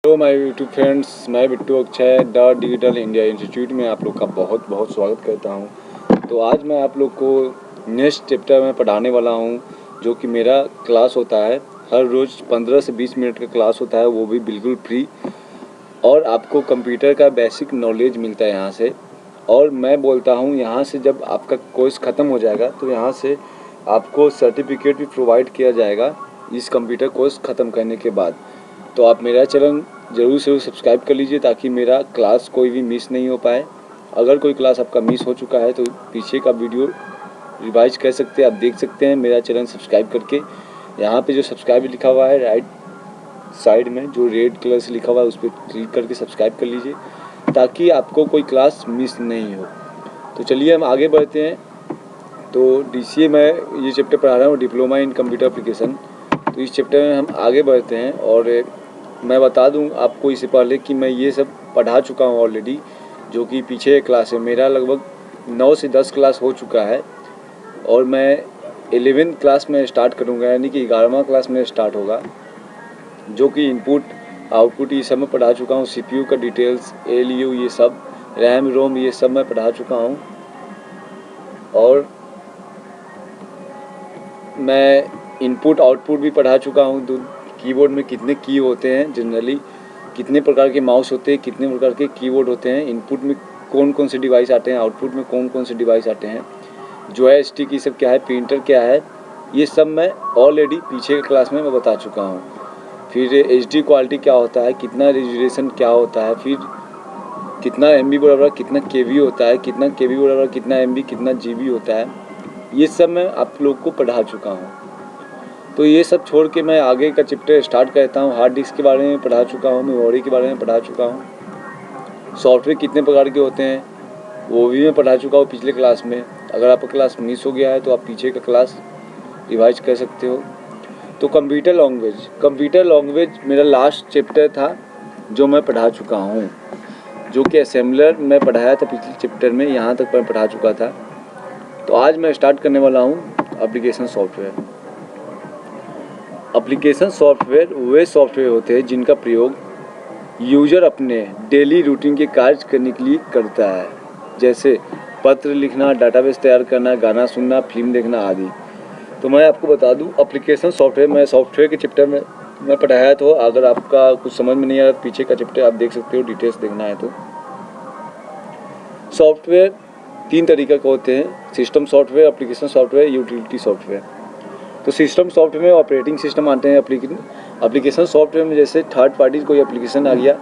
Hello my YouTube friends, मैं Bittu Akshay the digital India institute में आप लोग का बहुत बहुत स्वागत करता हूं। तो आज मैं आप लोग को नेक्स्ट चैप्टर में पढ़ाने वाला हूं, जो कि मेरा क्लास होता है हर रोज़ 15 से 20 मिनट का क्लास होता है, वो भी बिल्कुल फ्री। और आपको कंप्यूटर का बेसिक नॉलेज मिलता है यहाँ से। और मैं बोलता हूँ यहाँ से जब आपका कोर्स ख़त्म हो जाएगा तो यहाँ से आपको सर्टिफिकेट भी प्रोवाइड किया जाएगा इस कंप्यूटर कोर्स ख़त्म करने के बाद। तो आप मेरा चैनल ज़रूर से सब्सक्राइब कर लीजिए ताकि मेरा क्लास कोई भी मिस नहीं हो पाए। अगर कोई क्लास आपका मिस हो चुका है तो पीछे का वीडियो रिवाइज कर सकते हैं, आप देख सकते हैं मेरा चैनल सब्सक्राइब करके। यहाँ पे जो सब्सक्राइब लिखा हुआ है राइट साइड में, जो रेड कलर से लिखा हुआ है, उस पर क्लिक करके सब्सक्राइब कर लीजिए ताकि आपको कोई क्लास मिस नहीं हो। तो चलिए हम आगे बढ़ते हैं। तो DCA में ये चैप्टर पढ़ा रहा हूँ, डिप्लोमा इन कंप्यूटर एप्लीकेशन। तो इस चैप्टर में हम आगे बढ़ते हैं और मैं बता दूं आपको इससे पहले कि मैं ये सब पढ़ा चुका हूं ऑलरेडी, जो कि पीछे क्लास है मेरा लगभग 9 से 10 क्लास हो चुका है। और मैं 11th क्लास में स्टार्ट करूंगा, यानी कि 11वां क्लास में स्टार्ट होगा, जो कि इनपुट आउटपुट ये सब मैं पढ़ा चुका हूँ। CPU का डिटेल्स, ALU, ये सब, रैम रोम, ये सब मैं पढ़ा चुका हूँ। और मैं इनपुट आउटपुट भी पढ़ा चुका हूँ। कीबोर्ड में कितने की होते हैं, जनरली कितने प्रकार के माउस होते हैं, कितने प्रकार के कीबोर्ड होते हैं, इनपुट में कौन कौन से डिवाइस आते हैं, आउटपुट में कौन कौन से डिवाइस आते हैं, जॉयस्टिक ये सब क्या है, प्रिंटर क्या है, ये सब मैं ऑलरेडी पीछे के क्लास में मैं बता चुका हूँ। फिर HD क्वालिटी क्या होता है, कितना रेजोल्यूशन क्या होता है, फिर कितना MB बराबर कितना KB होता है, कितना KB बराबर कितना MB कितना GB होता है, ये सब मैं आप लोग को पढ़ा चुका हूँ। तो ये सब छोड़ के मैं आगे का चैप्टर स्टार्ट करता हूँ। हार्ड डिस्क के बारे में पढ़ा चुका हूँ, मेमोरी के बारे में पढ़ा चुका हूँ, सॉफ्टवेयर कितने प्रकार के होते हैं वो भी मैं पढ़ा चुका हूँ पिछले क्लास में। अगर आपका क्लास मिस हो गया है तो आप पीछे का क्लास रिवाइज कर सकते हो। तो कंप्यूटर लैंग्वेज मेरा लास्ट चैप्टर था जो मैं पढ़ा चुका हूँ, जो कि असेंबलर मैं पढ़ाया था पिछले चैप्टर में, यहाँ तक मैं पढ़ा चुका था। तो आज मैं स्टार्ट करने वाला हूँ एप्लीकेशन सॉफ्टवेयर। एप्लीकेशन सॉफ्टवेयर वे सॉफ्टवेयर होते हैं जिनका प्रयोग यूज़र अपने डेली रूटीन के कार्य करने के लिए करता है, जैसे पत्र लिखना, डाटाबेस तैयार करना, गाना सुनना, फिल्म देखना आदि। तो मैं आपको बता दूं एप्लीकेशन सॉफ्टवेयर मैं सॉफ्टवेयर के चैप्टर में मैं पढ़ाया। तो अगर आपका कुछ समझ में नहीं आ रहा पीछे का चैप्टर आप देख सकते हो, डिटेल्स देखना है तो। सॉफ्टवेयर 3 तरीके के होते हैं, system software, application software, utility software. तो सिस्टम सॉफ्टवेयर में ऑपरेटिंग सिस्टम आते हैं। एप्लीकेशन सॉफ्टवेयर में जैसे थर्ड पार्टी कोई एप्लीकेशन आ गया,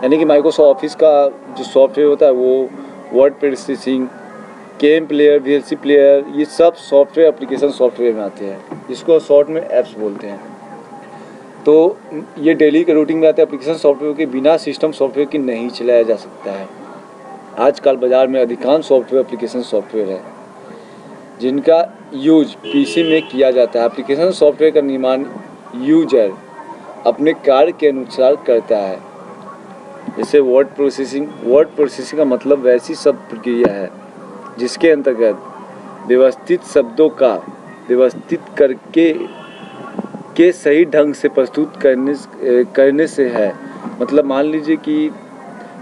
यानी कि माइक्रोसॉफ्ट ऑफिस का जो सॉफ्टवेयर होता है वो word processing, game player, VLC player, ये सब सॉफ्टवेयर एप्लीकेशन सॉफ्टवेयर में आते हैं, जिसको शॉर्ट में ऐप्स बोलते हैं। तो ये डेली के रूटीन में आते हैं। एप्लीकेशन सॉफ्टवेयर के बिना सिस्टम सॉफ्टवेयर की नहीं चलाया जा सकता है। आजकल बाज़ार में अधिकांश सॉफ्टवेयर एप्लीकेशन सॉफ्टवेयर है जिनका यूज PC में किया जाता है। एप्लीकेशन सॉफ्टवेयर का निर्माण यूजर अपने कार्य के अनुसार करता है। जैसे वर्ड प्रोसेसिंग का मतलब वैसी सब प्रक्रिया है जिसके अंतर्गत व्यवस्थित शब्दों का व्यवस्थित करके के सही ढंग से प्रस्तुत करने से है। मतलब मान लीजिए कि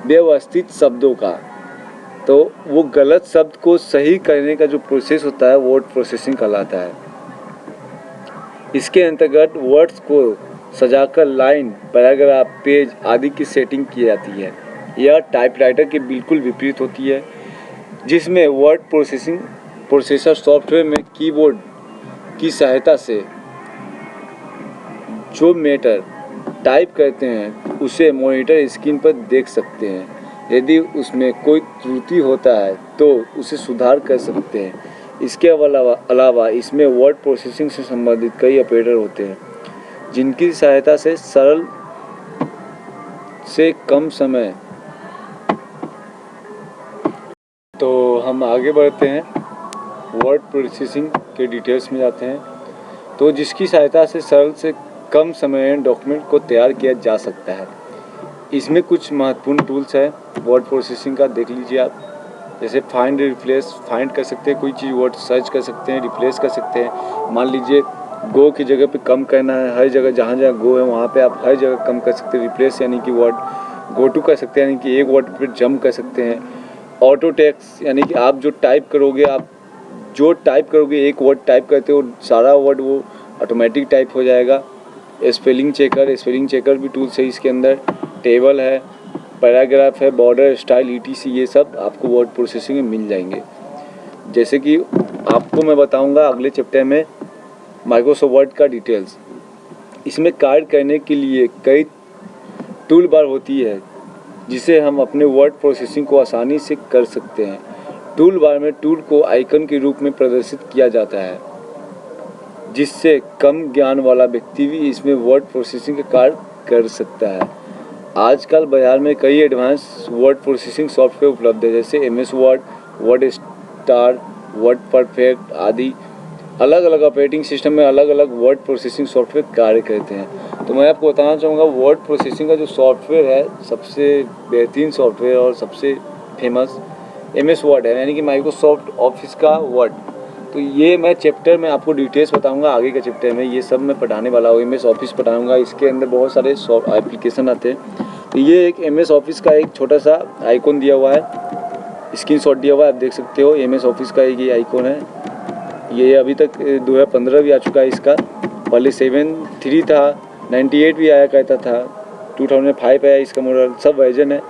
व्यवस्थित शब्दों का, तो वो गलत शब्द को सही करने का जो प्रोसेस होता है वर्ड प्रोसेसिंग कहलाता है। इसके अंतर्गत वर्ड्स को सजाकर लाइन, पैराग्राफ, पेज आदि की सेटिंग की जाती है। यह टाइपराइटर के बिल्कुल विपरीत होती है, जिसमें वर्ड प्रोसेसर सॉफ्टवेयर में कीबोर्ड की सहायता से जो मैटर टाइप करते हैं उसे मॉनिटर स्क्रीन पर देख सकते हैं। यदि उसमें कोई त्रुटि होता है तो उसे सुधार कर सकते हैं। इसके अलावा इसमें वर्ड प्रोसेसिंग से संबंधित कई ऑपरेटर होते हैं जिनकी सहायता से सरल से कम समय। तो हम आगे बढ़ते हैं, वर्ड प्रोसेसिंग के डिटेल्स में जाते हैं। तो जिसकी सहायता से सरल से कम समय में डॉक्यूमेंट को तैयार किया जा सकता है। इसमें कुछ महत्वपूर्ण टूल्स है वर्ड प्रोसेसिंग का, देख लीजिए आप। जैसे फाइंड, रिप्लेस, फाइंड कर सकते हैं कोई चीज़, वर्ड सर्च कर सकते हैं, रिप्लेस कर सकते हैं। मान लीजिए गो की जगह पे कम करना है, हर जगह जहाँ जहाँ गो है वहाँ पे आप हर जगह कम कर सकते हैं। रिप्लेस यानी कि वर्ड गो टू कर सकते हैं, यानी कि एक वर्ड पे जंप कर सकते हैं। ऑटो टेक्स्ट यानी कि आप जो टाइप करोगे एक वर्ड टाइप करते हो सारा वर्ड वो ऑटोमेटिक टाइप हो जाएगा। स्पेलिंग चेकर भी टूल्स है इसके अंदर। टेबल है, पैराग्राफ है, बॉर्डर स्टाइल ETC, ये सब आपको वर्ड प्रोसेसिंग में मिल जाएंगे। जैसे कि आपको मैं बताऊंगा अगले चैप्टर में माइक्रोसॉफ्ट वर्ड का डिटेल्स। इसमें कार्य करने के लिए कई टूल बार होती है जिसे हम अपने वर्ड प्रोसेसिंग को आसानी से कर सकते हैं। टूल बार में टूल को आइकन के रूप में प्रदर्शित किया जाता है जिससे कम ज्ञान वाला व्यक्ति भी इसमें वर्ड प्रोसेसिंग का कार्य कर सकता है। आजकल बाजार में कई एडवांस वर्ड प्रोसेसिंग सॉफ्टवेयर उपलब्ध है जैसे MS word, word star, word perfect आदि। अलग अलग ऑपरेटिंग सिस्टम में अलग अलग वर्ड प्रोसेसिंग सॉफ्टवेयर कार्य करते हैं। तो मैं आपको बताना चाहूँगा वर्ड प्रोसेसिंग का जो सॉफ्टवेयर है सबसे बेहतरीन सॉफ्टवेयर और सबसे फेमस MS वर्ड है, यानी कि माइक्रोसॉफ्ट ऑफिस का वर्ड। तो ये मैं चैप्टर में आपको डिटेल्स बताऊंगा आगे के चैप्टर में, ये सब मैं पढ़ाने वाला हूँ। MS ऑफिस पढ़ाऊंगा, इसके अंदर बहुत सारे एप्लीकेशन आते हैं। तो ये एक MS ऑफिस का एक छोटा सा आइकॉन दिया हुआ है, स्क्रीनशॉट दिया हुआ है, आप देख सकते हो। MS ऑफिस का एक ये आइकॉन है। ये अभी तक 2015 भी आ चुका है इसका, पहले 7.3 था, 98 भी आया करता था, 2005 आया इसका मॉडल, सब वर्जन है।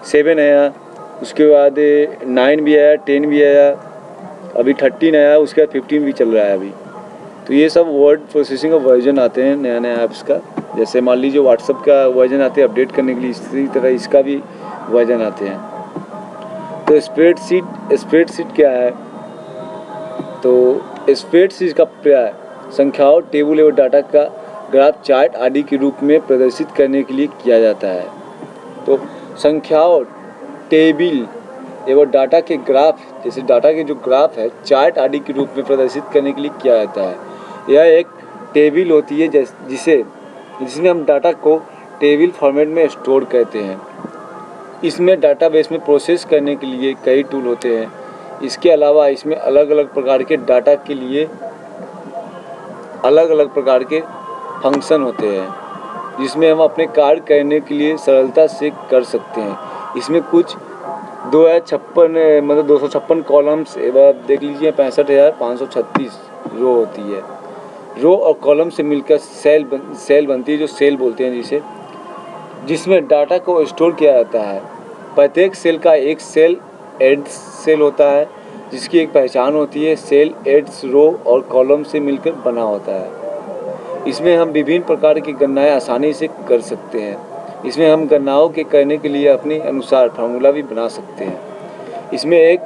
7 आया, उसके बाद 9 भी आया, 10 भी आया, अभी 13 आया, उसके बाद 15 भी चल रहा है अभी। तो ये सब वर्ड प्रोसेसिंग का वर्जन आते हैं नया नया ऐप्स का। जैसे मान लीजिए व्हाट्सअप का वर्जन आते हैं अपडेट करने के लिए, इसी तरह इसका भी वर्जन आते हैं। तो स्प्रेडशीट क्या है? तो स्प्रेडशीट का प्रयोग संख्याओं, टेबल एवं डाटा का ग्राफ, चार्ट आदि के रूप में प्रदर्शित करने के लिए किया जाता है। तो संख्याओं, टेबल एवं डाटा के ग्राफ, जैसे डाटा के जो ग्राफ है, चार्ट आदि के रूप में प्रदर्शित करने के लिए किया जाता है। यह एक टेबल होती है जिसमें हम डाटा को टेबल फॉर्मेट में स्टोर करते हैं। इसमें डाटाबेस में प्रोसेस करने के लिए कई टूल होते हैं। इसके अलावा इसमें अलग अलग प्रकार के डाटा के लिए अलग अलग प्रकार के फंक्शन होते हैं जिसमें हम अपने कार्य करने के लिए सरलता से कर सकते हैं। इसमें कुछ 256 कॉलम्स एवं देख लीजिए 65,536 रो होती है। रो और कॉलम से मिलकर सेल बनती है, जो सेल बोलते हैं जिसमें डाटा को स्टोर किया जाता है। प्रत्येक सेल का एक सेल एड्स सेल होता है जिसकी एक पहचान होती है। सेल एड्स रो और कॉलम से मिलकर बना होता है। इसमें हम विभिन्न प्रकार की गणनाएं आसानी से कर सकते हैं। इसमें हम गणनाओं के करने के लिए अपने अनुसार फार्मूला भी बना सकते हैं। इसमें एक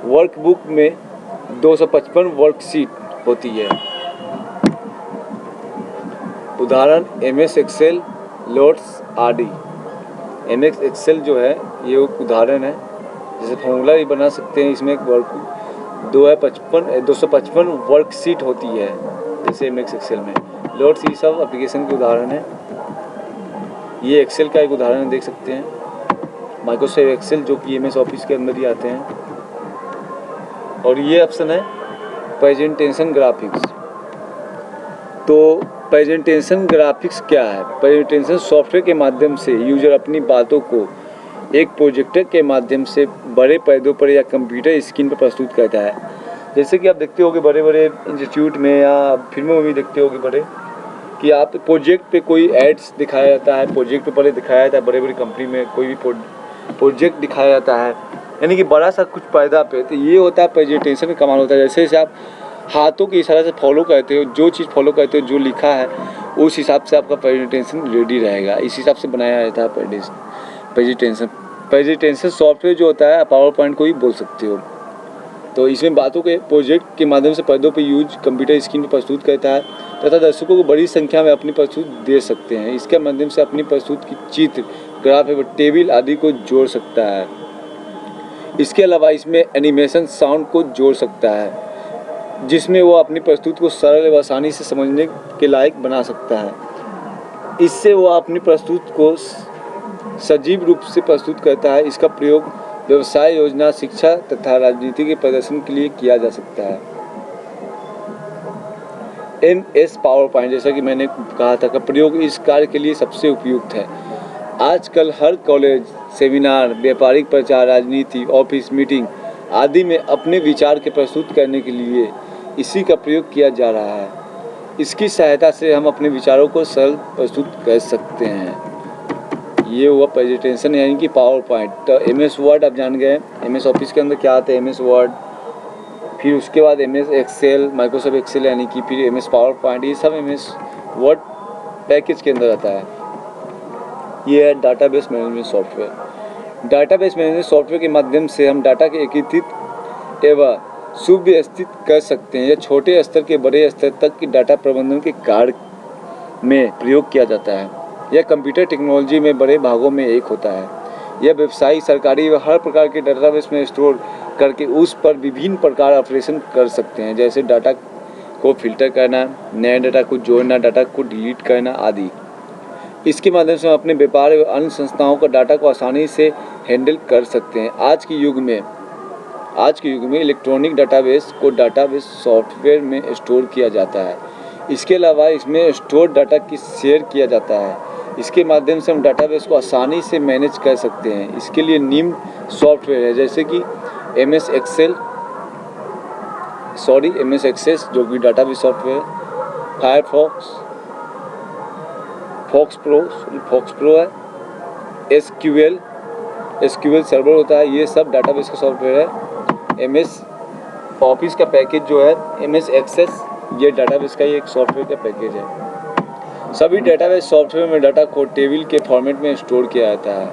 वर्कबुक में 255 वर्कशीट होती है। उदाहरण MS एक्सेल, लोड्स आदि। MS एक्सेल जो है ये एक उदाहरण है, जैसे फार्मूला भी बना सकते हैं। इसमें एक 255 वर्कशीट होती है जैसे MS एक्सेल में। लोड्स ये सब एप्लीकेशन के उदाहरण है। ये एक्सेल का एक उदाहरण देख सकते हैं, माइक्रोसॉफ्ट एक्सेल जो कि MS ऑफिस के अंदर ही आते हैं। और ये ऑप्शन है प्रेजेंटेशन ग्राफिक्स। तो प्रेजेंटेशन ग्राफिक्स क्या है? प्रेजेंटेशन सॉफ्टवेयर के माध्यम से यूजर अपनी बातों को एक प्रोजेक्टर के माध्यम से बड़े पर्दों पर या कंप्यूटर स्क्रीन पर प्रस्तुत करता है। जैसे कि आप देखते होंगे बड़े बड़े इंस्टीट्यूट में या फिल्मों में भी देखते होंगे बड़े, कि आप प्रोजेक्ट पे कोई एड्स दिखाया जाता है, प्रोजेक्ट पे पहले दिखाया जाता है। बड़े बड़ी कंपनी में कोई भी प्रोजेक्ट दिखाया जाता है, यानी कि बड़ा सा कुछ पर्दा पे। तो ये होता है प्रेजेंटेशन का कमाल होता है। जैसे जैसे आप हाथों के इशारे से फॉलो करते हो, जो चीज़ फॉलो करते हो, जो लिखा है उस हिसाब से आपका प्रेजेंटेशन रेडी रहेगा। इस हिसाब से बनाया जाता है प्रेजेंटेशन सॉफ्टवेयर जो होता है, पावर पॉइंट को ही बोल सकते हो। तो इसमें बातों के प्रोजेक्ट के माध्यम से पर्दों पर यूज कंप्यूटर स्क्रीन पर प्रस्तुत करता है तथा दर्शकों को बड़ी संख्या में अपनी प्रस्तुत दे सकते हैं। इसके माध्यम से अपनी प्रस्तुत की चित्र, ग्राफ एवं टेबल आदि को जोड़ सकता है। इसके अलावा इसमें एनिमेशन साउंड को जोड़ सकता है जिसमें वो अपनी प्रस्तुत को सरल एवं आसानी से समझने के लायक बना सकता है। इससे वो अपनी प्रस्तुत को सजीव रूप से प्रस्तुत करता है। इसका प्रयोग व्यवसाय, योजना, शिक्षा तथा राजनीति के प्रदर्शन के लिए किया जा सकता है। MS पावर पॉइंट, जैसा कि मैंने कहा था, का प्रयोग इस कार्य के लिए सबसे उपयुक्त है। आजकल हर कॉलेज, सेमिनार, व्यापारिक प्रचार, राजनीति, ऑफिस मीटिंग आदि में अपने विचार के प्रस्तुत करने के लिए इसी का प्रयोग किया जा रहा है। इसकी सहायता से हम अपने विचारों को सरल प्रस्तुत कर सकते हैं। ये हुआ प्रेजेंटेशन यानी कि पावर पॉइंट। तो MS वर्ड आप जान गए। MS ऑफिस के अंदर क्या आता है, MS वर्ड, फिर उसके बाद MS एक्सेल, माइक्रोसॉफ्ट एक्सेल यानी कि फिर MS पावर पॉइंट, ये सब MS वर्ड पैकेज के अंदर आता है। ये है database management software. Database management software के माध्यम से हम डाटा के एकीकृत एवं सुव्यवस्थित कर सकते हैं। यह छोटे स्तर के बड़े स्तर तक की डाटा प्रबंधन के कार्य में प्रयोग किया जाता है। यह कंप्यूटर टेक्नोलॉजी में बड़े भागों में एक होता है। यह व्यवसायिक, सरकारी व हर प्रकार के डाटाबेस में स्टोर करके उस पर विभिन्न प्रकार ऑपरेशन कर सकते हैं, जैसे डाटा को फिल्टर करना, नए डाटा को जोड़ना, डाटा को डिलीट करना आदि। इसके माध्यम से हम अपने व्यापार एवं अन्य संस्थाओं का डाटा को आसानी से हैंडल कर सकते हैं। आज के युग में इलेक्ट्रॉनिक डाटाबेस को डाटाबेस सॉफ्टवेयर में स्टोर किया जाता है। इसके अलावा इसमें स्टोर डाटा की शेयर किया जाता है। इसके माध्यम से हम डाटाबेस को आसानी से मैनेज कर सकते हैं। इसके लिए निम्न सॉफ्टवेयर है, जैसे कि MS एक्सेस जो कि database software, Firefox, FoxPro है, SQL सर्वर होता है। ये सब डाटाबेस का सॉफ्टवेयर है। MS ऑफिस का पैकेज जो है MS एक्सेस, ये डाटाबेस का ही एक सॉफ्टवेयर का पैकेज है। सभी डाटाबेस सॉफ्टवेयर में डाटा को टेबल के फॉर्मेट में स्टोर किया जाता है।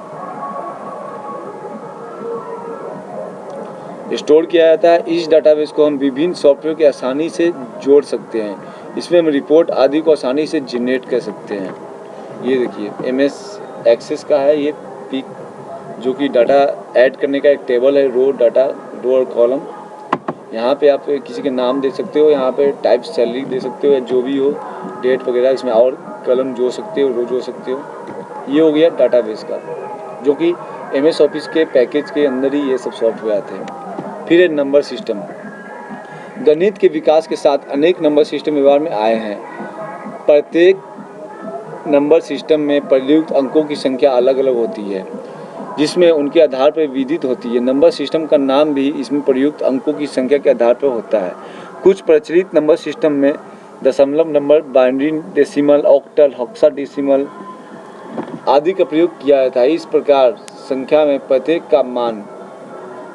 इस डाटाबेस को हम विभिन्न सॉफ्टवेयर के आसानी से जोड़ सकते हैं। इसमें हम रिपोर्ट आदि को आसानी से जनरेट कर सकते हैं। ये देखिए MS एक्सेस का है ये पिक, जो कि डाटा ऐड करने का एक टेबल है, रो और कॉलम। यहाँ पे आप किसी के नाम दे सकते हो, यहाँ पे टाइप सैलरी दे सकते हो या जो भी हो, डेट वगैरह, इसमें और कॉलम जोड़ सकते हो, रो जोड़ सकते हो। ये हो गया डाटाबेस का, जो कि MS ऑफिस के पैकेज के अंदर ही ये सब सॉफ्टवेयर आते हैं। फिर है नंबर सिस्टम। गणित के विकास के साथ अनेक नंबर सिस्टम व्यवहार में आए हैं। प्रत्येक नंबर सिस्टम में प्रयुक्त अंकों की संख्या अलग अलग होती है, जिसमें उनके आधार पर विधित होती है। नंबर सिस्टम का नाम भी इसमें प्रयुक्त अंकों की संख्या के आधार पर होता है। कुछ प्रचलित नंबर सिस्टम में दशमलव number, binary decimal, octal, hexadecimal आदि का प्रयोग किया जाता है। इस प्रकार संख्या में प्रत्येक का मान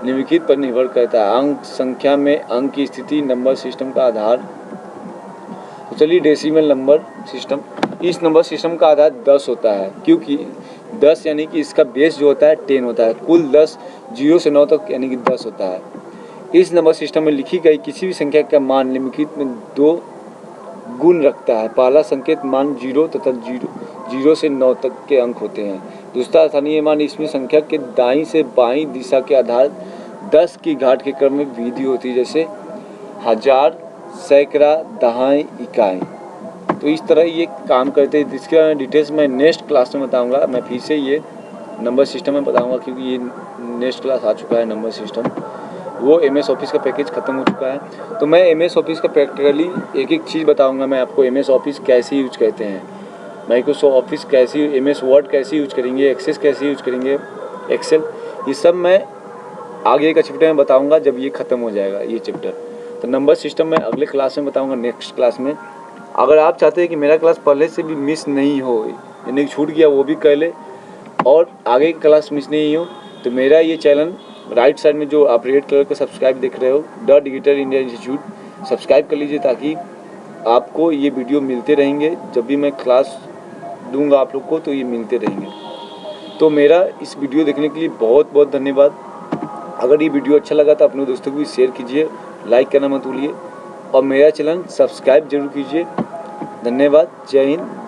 निम्नलिखित पर निर्भर करता है। अंक संख्या में अंक की स्थिति नंबर सिस्टम का आधार। तो चलिए डेसिमल नंबर सिस्टम, इस नंबर सिस्टम का आधार 10 होता है, क्योंकि 10 यानी कि इसका बेस जो होता है 10 होता है। कुल 10 0 से 9 तक यानी कि 10 होता है। इस नंबर सिस्टम में लिखी गई किसी भी संख्या का मान निम्नलिखित में 2 गुण रखता है। पहला संकेत मान 0 तथा 0 से 9 तक के अंक होते हैं। दूसरा स्थानीय मान, इसमें संख्या के दाईं से बाईं दिशा के आधार 10 की घात के क्रम में वृद्धि होती है, जैसे 1000, सैकड़ा, दहाई, इकाई। तो इस तरह ये काम करते हैं। इसके बारे में डिटेल्स मैं नेक्स्ट क्लास में बताऊंगा। मैं फिर से ये नंबर सिस्टम में बताऊंगा, क्योंकि ये नेक्स्ट क्लास आ चुका है नंबर सिस्टम। वो MS ऑफिस का पैकेज ख़त्म हो चुका है। तो मैं MS ऑफिस का प्रैक्टिकली एक एक चीज़ बताऊंगा मैं आपको। MS ऑफिस कैसे यूज करते हैं, माइक्रोसॉफ्ट ऑफिस कैसे, MS वर्ड कैसे यूज करेंगे, एक्सेस कैसे यूज करेंगे, एक्सेल, ये सब मैं आगे का चैप्टर में बताऊँगा जब ये ख़त्म हो जाएगा ये चैप्टर। तो नंबर सिस्टम मैं अगले क्लास में बताऊँगा, नेक्स्ट क्लास में। अगर आप चाहते हैं कि मेरा क्लास पहले से भी मिस नहीं हो, यानी छूट गया वो भी कर ले और आगे की क्लास मिस नहीं हो, तो मेरा ये चैनल राइट साइड में जो आप रेड कलर का सब्सक्राइब देख रहे हो, the digital India institute, subscribe कर लीजिए, ताकि आपको ये वीडियो मिलते रहेंगे। जब भी मैं क्लास दूंगा आप लोग को तो ये मिलते रहेंगे। तो मेरा इस वीडियो देखने के लिए बहुत बहुत धन्यवाद। अगर ये वीडियो अच्छा लगा तो अपने दोस्तों को भी शेयर कीजिए, लाइक करना मत भूलिए और मेरा चैनल सब्सक्राइब जरूर कीजिए। धन्यवाद। जय हिंद।